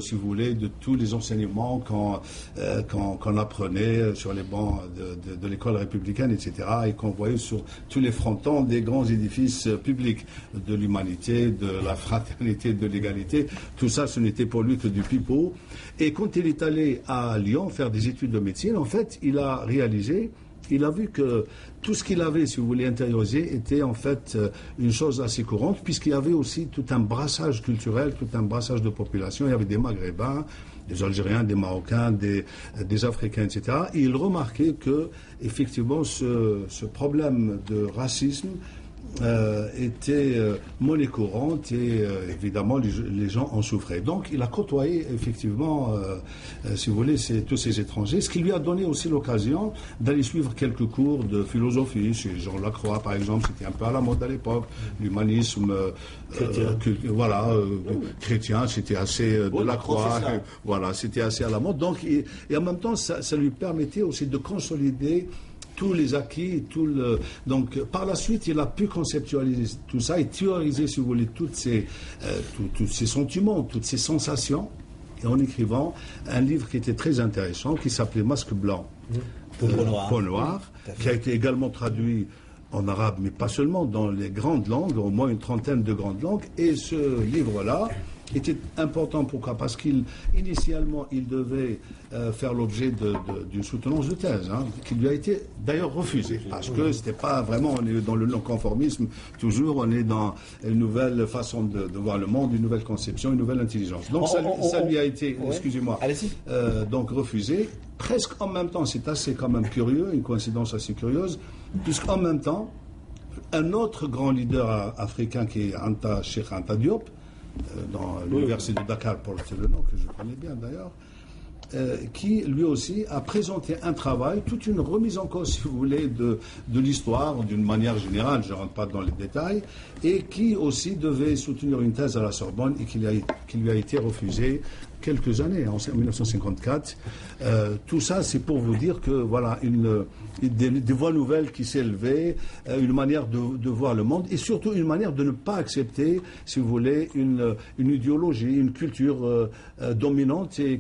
si vous voulez, de tous les enseignements qu'on apprenait sur les bancs de l'école républicaine, etc., et qu'on voyait sur tous les frontons des grands édifices publics de l'humanité, de la fraternité, de l'égalité. Tout ça, ce n'était pour lui que du pipeau. Et quand il est allé à Lyon faire des études de médecine, en fait, il a vu que tout ce qu'il avait, si vous voulez, intériorisé était en fait une chose assez courante, puisqu'il y avait aussi tout un brassage culturel, tout un brassage de population. Il y avait des Maghrébins, des Algériens, des Marocains, des Africains, etc. Et il remarquait que, effectivement, ce problème de racisme était monnaie courante et évidemment les gens en souffraient. Donc il a côtoyé effectivement, si vous voulez, tous ces étrangers, ce qui lui a donné aussi l'occasion d'aller suivre quelques cours de philosophie chez Jean Lacroix par exemple, c'était un peu à la mode à l'époque, l'humanisme chrétien, c'était assez de Lacroix, voilà, c'était assez à la mode. Donc et en même temps ça lui permettait aussi de consolider tous les acquis, donc par la suite, il a pu conceptualiser tout ça et théoriser, si vous voulez, tous ces sentiments, toutes ces sensations, et en écrivant un livre qui était très intéressant, qui s'appelait Masque blanc, peau noire, qui a été également traduit en arabe, mais pas seulement, dans les grandes langues, au moins une trentaine de grandes langues, et ce livre-là était important. Pourquoi? Parce qu'initialement, il devait faire l'objet d'une soutenance de thèse, qui lui a été d'ailleurs refusée, parce que c'était pas vraiment, on est dans le non-conformisme, toujours, on est dans une nouvelle façon de voir le monde, une nouvelle conception, une nouvelle intelligence. Donc ça lui a été, excusez-moi, donc refusé, presque en même temps. C'est assez quand même curieux, une coïncidence assez curieuse, puisqu'en même temps, un autre grand leader africain qui est Cheikh Anta Diop, dans l'université de Dakar, pour le nom que je connais bien d'ailleurs, qui lui aussi a présenté un travail, toute une remise en cause, si vous voulez, de l'histoire d'une manière générale, je ne rentre pas dans les détails, et qui aussi devait soutenir une thèse à la Sorbonne et qui lui a été refusée quelques années, en 1954. Tout ça, c'est pour vous dire que voilà, des voix nouvelles qui s'élevaient, une manière de voir le monde, et surtout une manière de ne pas accepter, si vous voulez, une idéologie, une culture dominante et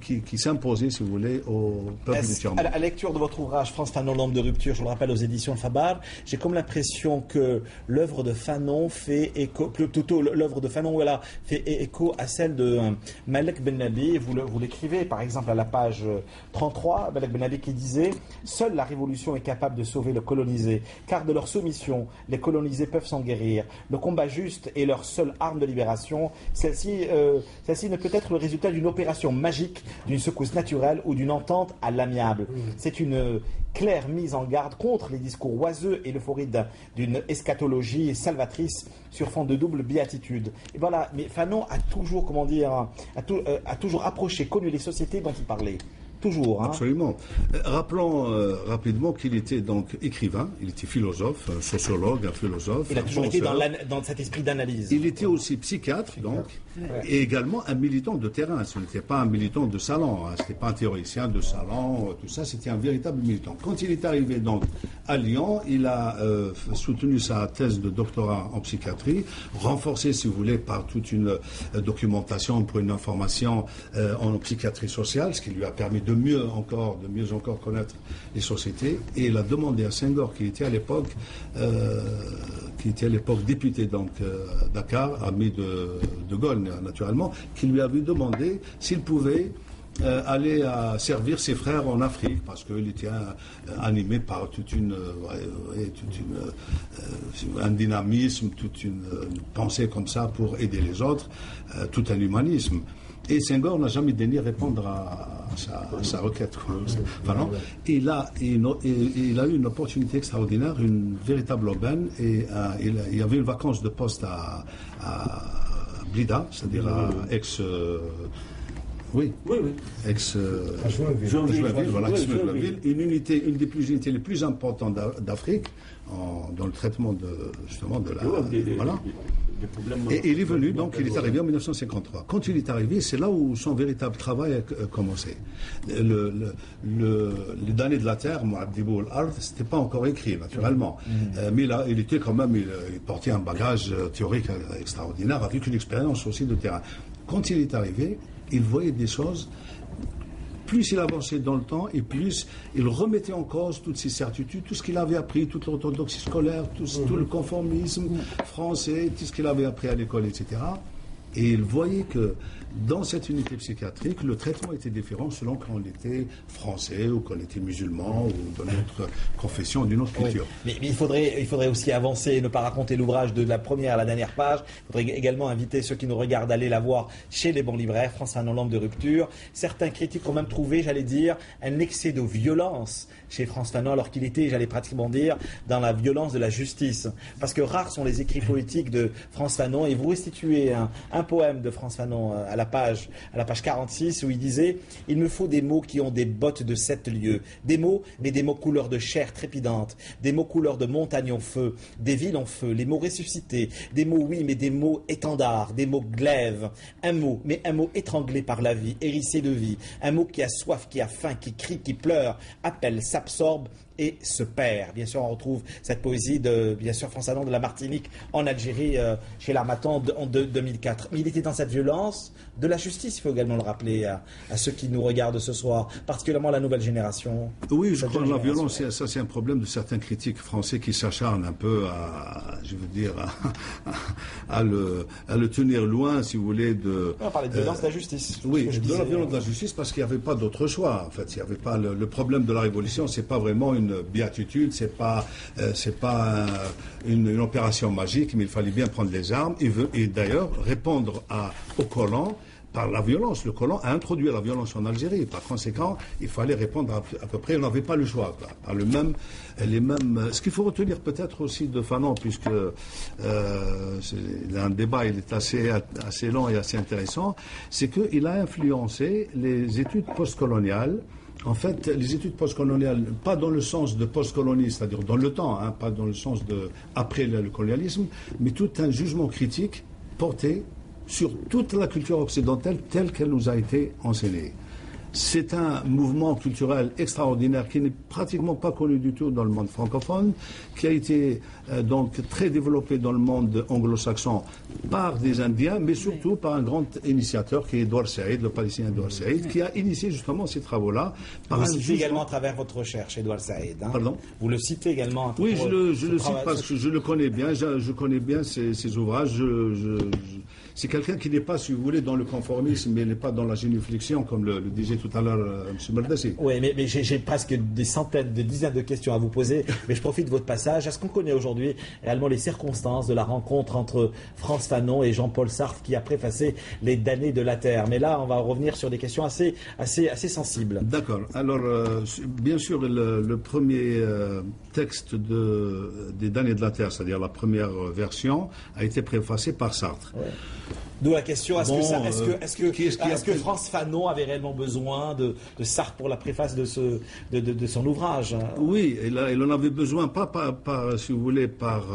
qui s'imposait, si vous voulez, au peuple du tiers-monde. À la lecture de votre ouvrage, France Fanon, l'homme de rupture, je le rappelle aux éditions Fabar, j'ai comme l'impression que l'œuvre de Fanon fait écho, plutôt l'œuvre de Fanon, voilà, fait écho à celle de Malek Ben Ali. Vous l'écrivez par exemple à la page 33, Malek Ben Ali qui disait « Seule la révolution est capable de sauver le colonisé, car de leur soumission, les colonisés peuvent s'en guérir. Le combat juste est leur seule arme de libération. Celle-ci ne peut être le résultat d'une opération magique, d'une secousse naturelle ou d'une entente à l'amiable. C'est une claire mise en garde contre les discours oiseux et l'euphorie d'une eschatologie salvatrice sur fond de double béatitude. » Et voilà, mais Fanon a toujours, a toujours approché, connu les sociétés dont il parlait. Toujours. Absolument. Rappelons rapidement qu'il était donc écrivain, il était philosophe, sociologue, un philosophe. Il a toujours été dans cet esprit d'analyse. Il était aussi psychiatre, donc, et également un militant de terrain. Ce n'était pas un militant de salon, ce n'était pas un théoricien de salon, tout ça, c'était un véritable militant. Quand il est arrivé donc à Lyon, il a soutenu sa thèse de doctorat en psychiatrie, renforcée, si vous voulez, par toute une documentation pour une information en psychiatrie sociale, ce qui lui a permis de mieux encore connaître les sociétés. Et il a demandé à Senghor, qui était à l'époque député donc Dakar, ami de Gaulle naturellement, qui lui avait demandé s'il pouvait aller servir ses frères en Afrique, parce qu'il était animé par un dynamisme, toute une pensée comme ça pour aider les autres, tout un humanisme. Et Senghor n'a jamais daigné répondre à sa requête. Enfin, non. Il a eu une opportunité extraordinaire, une véritable aubaine, et il y avait une vacance de poste à Blida, c'est-à-dire à ex... Ex-Joinville, une des unités les plus importantes d'Afrique dans le traitement de la... Voilà. Et il est venu, donc il est arrivé en 1953. Quand il est arrivé, c'est là où son véritable travail a commencé. Le damné de la terre, Mu'addibou al-Ard, c'était pas encore écrit, naturellement. Mais là, il était quand même, il portait un bagage théorique extraordinaire, avec une expérience aussi de terrain. quand il est arrivé, il voyait des choses. Plus il avançait dans le temps et plus il remettait en cause toutes ses certitudes, tout ce qu'il avait appris, toute l'orthodoxie scolaire, tout le conformisme français, tout ce qu'il avait appris à l'école, etc. Et il voyait que dans cette unité psychiatrique, le traitement était différent selon qu'on était français ou qu'on était musulman ou d'une autre confession, d'une autre culture. Oui. Mais il faudrait aussi avancer et ne pas raconter l'ouvrage de la première à la dernière page. Il faudrait également inviter ceux qui nous regardent à aller la voir chez les bons libraires, France Fanon, Lampe de rupture. Certains critiques ont même trouvé, j'allais dire, un excès de violence chez Frantz Fanon, alors qu'il était, j'allais pratiquement dire, dans la violence de la justice. Parce que rares sont les écrits poétiques de Frantz Fanon, et vous restituez un poème de Frantz Fanon à la page 46, où il disait « Il me faut des mots qui ont des bottes de 7 lieues. Des mots, mais des mots couleur de chair trépidante. Des mots couleur de montagne en feu. Des villes en feu. Les mots ressuscités. Des mots, oui, mais des mots étendards. Des mots glaives. Un mot, mais un mot étranglé par la vie, hérissé de vie. Un mot qui a soif, qui a faim, qui crie, qui pleure, appelle, s'absorbe et se perd. Bien sûr, on retrouve cette poésie de, bien sûr, Frantz Fanon de la Martinique en Algérie, chez l'Harmattan en 2004. Mais il était dans cette violence de la justice, il faut également le rappeler à ceux qui nous regardent ce soir, particulièrement la nouvelle génération. Oui, je crois que la violence, ça c'est un problème de certains critiques français qui s'acharnent un peu à le tenir loin, si vous voulez, de... On parlait de violence de la justice. Oui, de la violence de la justice, parce qu'il n'y avait pas d'autre choix. En fait, il n'y avait pas le problème de la révolution, c'est pas vraiment une béatitude, c'est pas une opération magique, mais il fallait bien prendre les armes et d'ailleurs répondre au colon par la violence. Le colon a introduit la violence en Algérie. Par conséquent, il fallait répondre à peu près. On n'avait pas le choix. Par ce qu'il faut retenir peut-être aussi de Fanon, puisque un débat il est assez long et assez intéressant, c'est qu'il a influencé les études postcoloniales. En fait, les études postcoloniales, pas dans le sens de postcoloniste, c'est-à-dire dans le temps, pas dans le sens de après le colonialisme, mais tout un jugement critique porté sur toute la culture occidentale telle qu'elle nous a été enseignée. C'est un mouvement culturel extraordinaire qui n'est pratiquement pas connu du tout dans le monde francophone, qui a été donc très développé dans le monde anglo-saxon par des Indiens, mais surtout par un grand initiateur qui est Edouard Saïd, le palestinien Edouard Saïd, qui a initié justement ces travaux-là. Vous le citez également à travers votre recherche, Edouard Saïd. Pardon ? Vous le citez également à travers... Oui, je le cite parce que je le connais bien, je connais bien ses ouvrages. C'est quelqu'un qui n'est pas, si vous voulez, dans le conformisme, mais il n'est pas dans la génuflexion, comme le disait tout à l'heure M. Merdassi. Oui, mais j'ai presque des dizaines de questions à vous poser, mais je profite de votre passage. Est-ce qu'on connaît aujourd'hui réellement les circonstances de la rencontre entre Frantz Fanon et Jean-Paul Sartre qui a préfacé Les damnés de la terre? Mais là, on va revenir sur des questions assez sensibles. D'accord. Alors, bien sûr, le premier texte des damnés de la terre, c'est-à-dire la première version, a été préfacé par Sartre. Ouais. D'où la question, est-ce que Frantz Fanon avait réellement besoin de Sartre pour la préface de son ouvrage? Oui, il en avait besoin, pas si vous voulez, par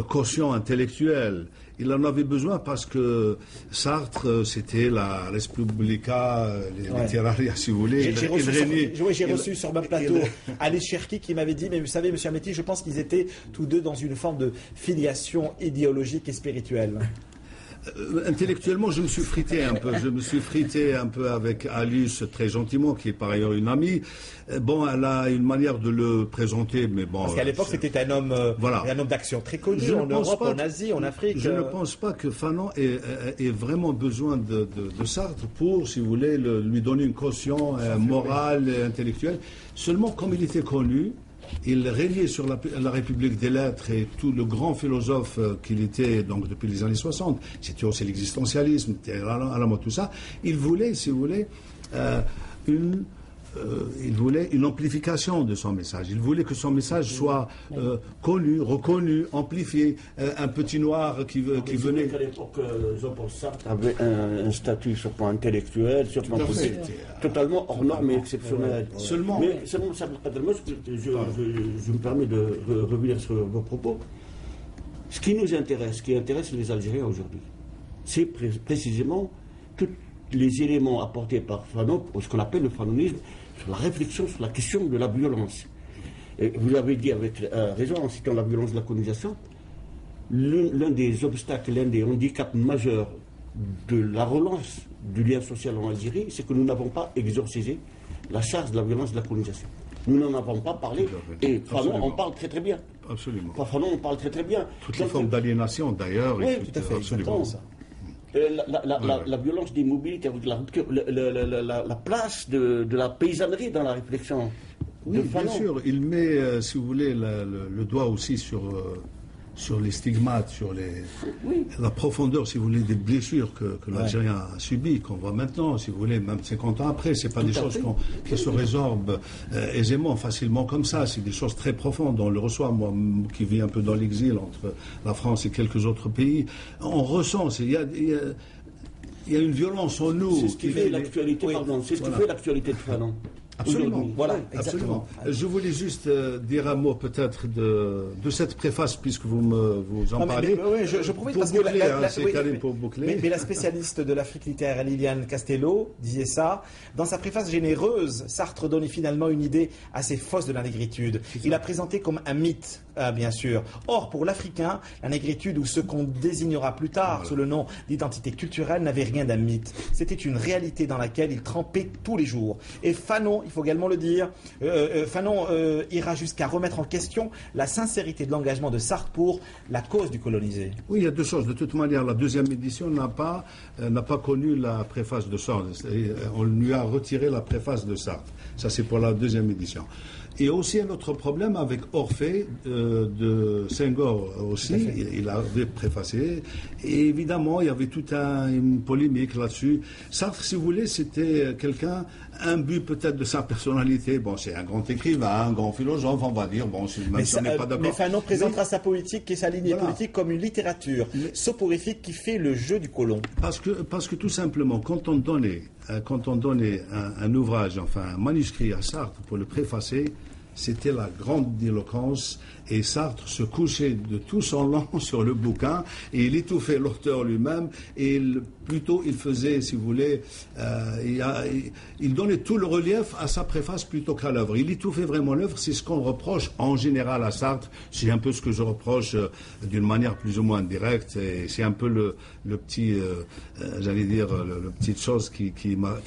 quotient intellectuel. Il en avait besoin parce que Sartre, c'était la Respublica Literaria, si vous voulez. J'ai reçu sur mon plateau Ali Cherki qui m'avait dit, mais vous savez, M. Ametti, je pense qu'ils étaient tous deux dans une forme de filiation idéologique et spirituelle. Intellectuellement, je me suis frité un peu. Je me suis frité un peu avec Alice, très gentiment, qui est par ailleurs une amie. Bon, elle a une manière de le présenter, mais bon... Parce qu'à l'époque, c'était un homme d'action très connu en Europe, en Asie, en Afrique. Je ne pense pas que Fanon ait vraiment besoin de Sartre pour, si vous voulez, lui donner une caution morale et intellectuelle. Seulement, comme il était connu, il régnait sur la République des lettres et tout le grand philosophe qu'il était donc depuis les années 60, c'était aussi l'existentialisme, tout ça. Il voulait, si vous voulez, une amplification de son message. Il voulait que son message soit connu, reconnu, amplifié. Un petit noir qui venait... À l'époque, Jean-Paul Sartre avait un statut sur le plan intellectuel, sur le plan politique, totalement hors norme et exceptionnel. Seulement... Mais je me permets de revenir sur vos propos. Ce qui nous intéresse, ce qui intéresse les Algériens aujourd'hui, c'est précisément tous les éléments apportés par Fanon, ce qu'on appelle le fanonisme, sur la réflexion sur la question de la violence. Et vous l'avez dit avec raison en citant la violence de la colonisation, l'un des obstacles, l'un des handicaps majeurs de la relance du lien social en Algérie, c'est que nous n'avons pas exorcisé la charge de la violence de la colonisation. Nous n'en avons pas parlé. Et Fanon en parle très très bien. Absolument. Fanon en parle très très bien. Toutes les formes d'aliénation d'ailleurs. Oui, tout à fait. Absolument. La violence des mobilités, avec la rupture, la place de la paysannerie dans la réflexion. Oui, bien sûr. Il met, si vous voulez, le doigt aussi sur les stigmates, sur la profondeur, si vous voulez, des blessures que l'Algérien a subies, qu'on voit maintenant, si vous voulez, même 50 ans après. C'est pas des choses qui se résorbent aisément, facilement comme ça. C'est des choses très profondes. On le reçoit, moi, qui vis un peu dans l'exil entre la France et quelques autres pays. On ressent, il y a une violence en nous. C'est ce qui fait l'actualité, pardon. C'est ce qui fait l'actualité de Fanon. Absolument. Voilà, absolument. Je voulais juste dire un mot peut-être de cette préface, puisque vous en parlez. Oui, je profite pour parce boucler, que c'est Karim pour boucler. Mais la spécialiste de l'Afrique littéraire, Liliane Castello, disait ça. Dans sa préface généreuse, Sartre donnait finalement une idée assez fausse de la négritude. Il l'a présentée comme un mythe, bien sûr. Or, pour l'Africain, la négritude, ou ce qu'on désignera plus tard sous le nom d'identité culturelle, n'avait rien d'un mythe. C'était une réalité dans laquelle il trempait tous les jours. Et Fanon, il faut également le dire, Fanon ira jusqu'à remettre en question la sincérité de l'engagement de Sartre pour la cause du colonisé. Oui, il y a deux choses. De toute manière, la deuxième édition n'a pas connu la préface de Sartre. On lui a retiré la préface de Sartre. Ça, c'est pour la deuxième édition. Et aussi un autre problème avec Orphée de Senghor aussi, il avait préfacé. Et évidemment, il y avait toute une polémique là-dessus. Sartre, si vous voulez, c'était quelqu'un imbu peut-être de sa personnalité. Bon, c'est un grand écrivain, un grand philosophe, on va dire. Bon, même si on n'est pas d'accord. Mais Fanon présentera sa politique et sa lignée politique comme une littérature soporifique qui fait le jeu du colon. Parce que tout simplement, quand on donnait un ouvrage, enfin un manuscrit à Sartre pour le préfacer, c'était la grande éloquence, et Sartre se couchait de tout son long sur le bouquin et il étouffait l'auteur lui-même, et plutôt il faisait, si vous voulez, il donnait tout le relief à sa préface plutôt qu'à l'œuvre. Il étouffait vraiment l'œuvre. C'est ce qu'on reproche en général à Sartre. C'est un peu ce que je reproche d'une manière plus ou moins directe, et c'est un peu le petit, j'allais dire, le petite chose qui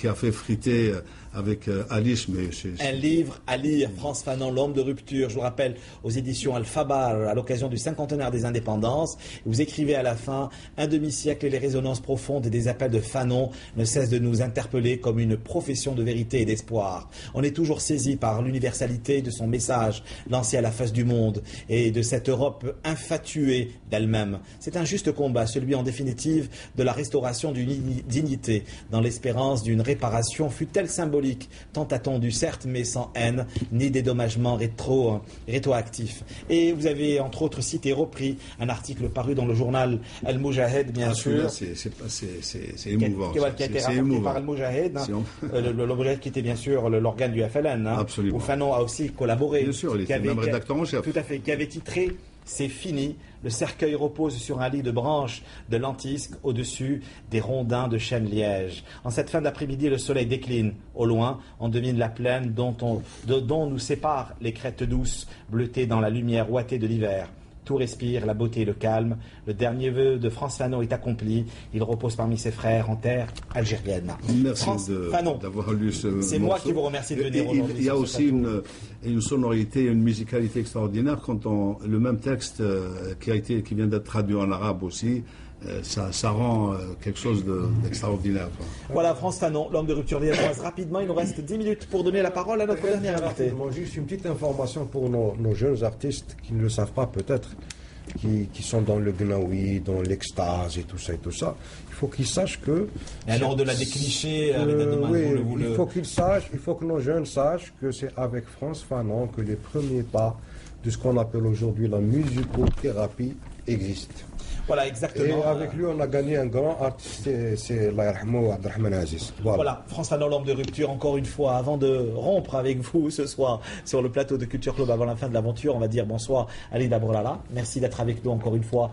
a fait friter avec Alice. Mais un livre à lire, Frantz Fanon, L'homme de rupture, je vous rappelle, aux éditions Al-Fabar, à l'occasion du cinquantenaire des indépendances. Vous écrivez à la fin: un demi-siècle et les résonances profondes des appels de Fanon ne cessent de nous interpeller comme une profession de vérité et d'espoir. On est toujours saisi par l'universalité de son message lancé à la face du monde et de cette Europe infatuée d'elle-même. C'est un juste combat, celui en définitive de la restauration d'une dignité, dans l'espérance d'une réparation, fut-elle symbolique, tant attendue certes, mais sans haine, ni dédommagement rétroactif. Et vous avez entre autres cité et repris un article paru dans le journal Al-Moujahid, bien sûr. C'est émouvant. Qui a été rapporté par Al-Moujahid, l'Al-Moujahid qui était bien sûr l'organe du FLN, où Fanon a aussi collaboré. Bien sûr, il était même rédacteur en chef. Tout à fait, qui avait titré « C'est fini, le cercueil repose sur un lit de branches de lentisque au-dessus des rondins de chêne-liège. En cette fin d'après-midi, le soleil décline. Au loin, on domine la plaine dont nous séparent les crêtes douces, bleutées dans la lumière ouatée de l'hiver. Tout respire, la beauté et le calme. Le dernier vœu de Frantz Fanon est accompli. Il repose parmi ses frères en terre algérienne. Merci d'avoir lu ce morceau. C'est moi qui vous remercie de venir aujourd'hui. Il y a aussi une sonorité, une musicalité extraordinaire quand le même texte qui vient d'être traduit en arabe aussi. Ça rend quelque chose d'extraordinaire. Voilà, Frantz Fanon, l'homme de rupture liégeoise. Rapidement, il nous reste 10 minutes pour donner la parole à notre dernier invité. Juste une petite information pour nos jeunes artistes qui ne le savent pas peut-être, qui sont dans le gnaoui, dans l'extase et tout ça. Il faut qu'ils sachent que... Et alors au-delà des clichés, il faut que nos jeunes sachent que c'est avec Frantz Fanon que les premiers pas de ce qu'on appelle aujourd'hui la musicothérapie existent. Voilà, exactement. Et avec lui, on a gagné un grand artiste, c'est Abdelrahman Aziz. Voilà, Frantz Fanon, l'homme de rupture, encore une fois, avant de rompre avec vous ce soir sur le plateau de Culture Club avant la fin de l'aventure, on va dire bonsoir à Ali Dabrala. Merci d'être avec nous encore une fois.